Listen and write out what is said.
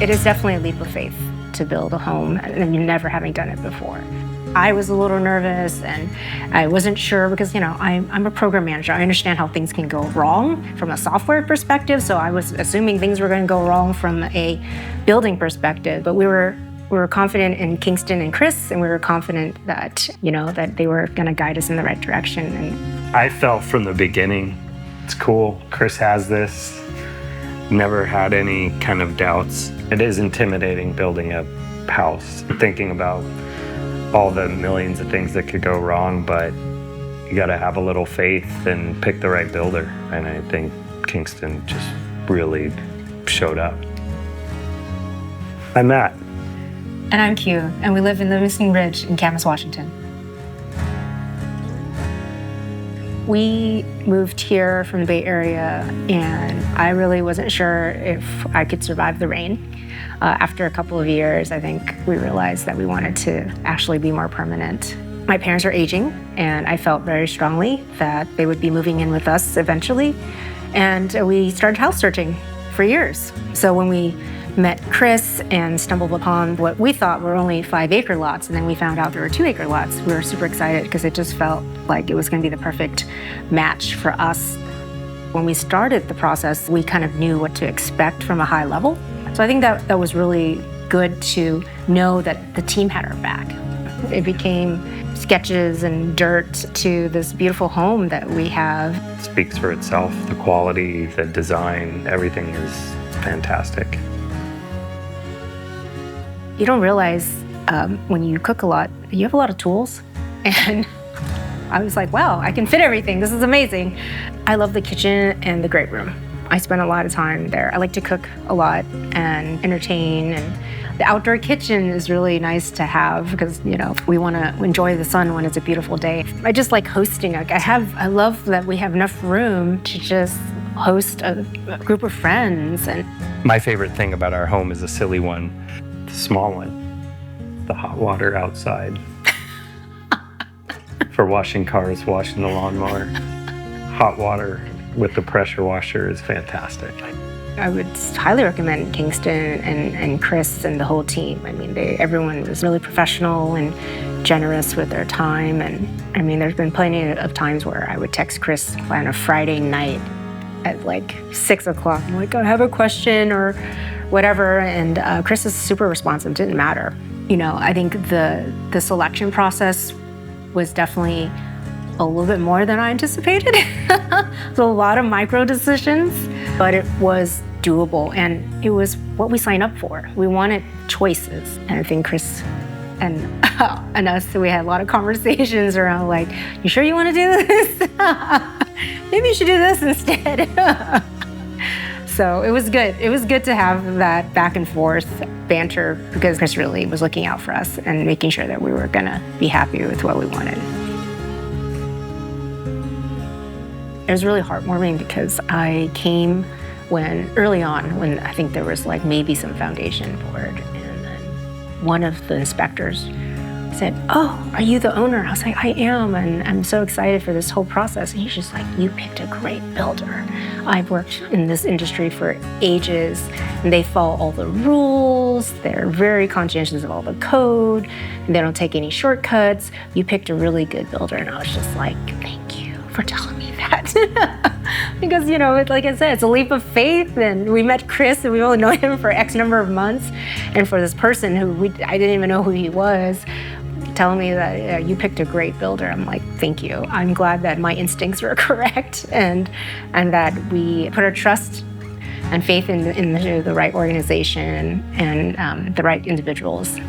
It is definitely a leap of faith to build a home and you never having done it before. I was a little nervous and I wasn't sure because, I'm a program manager. I understand how things can go wrong from a software perspective. So I was assuming things were going to go wrong from a building perspective. But we were confident in Kingston and Chris, and we were confident that, that they were going to guide us in the right direction. And I felt from the beginning, it's cool. Chris has this. Never had any kind of doubts. It is intimidating building a house, thinking about all the millions of things that could go wrong, but you got to have a little faith and pick the right builder. And I think Kingston just really showed up. I'm Matt. And I'm Kieu, and we live in Livingston Ridge in Camas, Washington. We moved here from the Bay Area, and I really wasn't sure if I could survive the rain. After a couple of years, I think we realized that we wanted to actually be more permanent. My parents are aging, and I felt very strongly that they would be moving in with us eventually. And we started house searching for years. So when we met Chris and stumbled upon what we thought were only 5-acre lots, and then we found out there were 2-acre lots, we were super excited because it just felt like it was going to be the perfect match for us. When we started the process, we kind of knew what to expect from a high level. So I think that was really good to know that the team had our back. It became sketches and dirt to this beautiful home that we have. It speaks for itself. The quality, the design, everything is fantastic. You don't realize when you cook a lot, you have a lot of tools. And I was like, wow, I can fit everything. This is amazing. I love the kitchen and the great room. I spend a lot of time there. I like to cook a lot and entertain. And the outdoor kitchen is really nice to have because, we want to enjoy the sun when it's a beautiful day. I just like hosting. I love that we have enough room to just host a group of friends. And my favorite thing about our home is a silly one. The small one, the hot water outside for washing cars, washing the lawnmower. Hot water with the pressure washer is fantastic. I would highly recommend Kingston and Chris and the whole team. I mean, everyone was really professional and generous with their time. And I mean, there's been plenty of times where I would text Chris on a Friday night at like 6 o'clock. I'm like, I have a question or whatever, and Chris is super responsive, didn't matter. I think the selection process was definitely a little bit more than I anticipated. So a lot of micro decisions, but it was doable, and it was what we signed up for. We wanted choices, and I think Chris and us, we had a lot of conversations around like, you sure you want to do this? Maybe you should do this instead. So it was good. It was good to have that back and forth banter because Chris really was looking out for us and making sure that we were going to be happy with what we wanted. It was really heartwarming because I came early on when I think there was like maybe some foundation for it. And then one of the inspectors said, "Oh, are you the owner?" I was like, "I am, and I'm so excited for this whole process." And he's just like, "You picked a great builder. I've worked in this industry for ages, and they follow all the rules. They're very conscientious of all the code, and they don't take any shortcuts. You picked a really good builder." And I was just like, "Thank you for telling me that." Because, like I said, it's a leap of faith, and we met Chris, and we've only known him for X number of months, and for this person who I didn't even know who he was, telling me that you picked a great builder. I'm like, thank you. I'm glad that my instincts were correct and that we put our trust and faith in the right organization and the right individuals.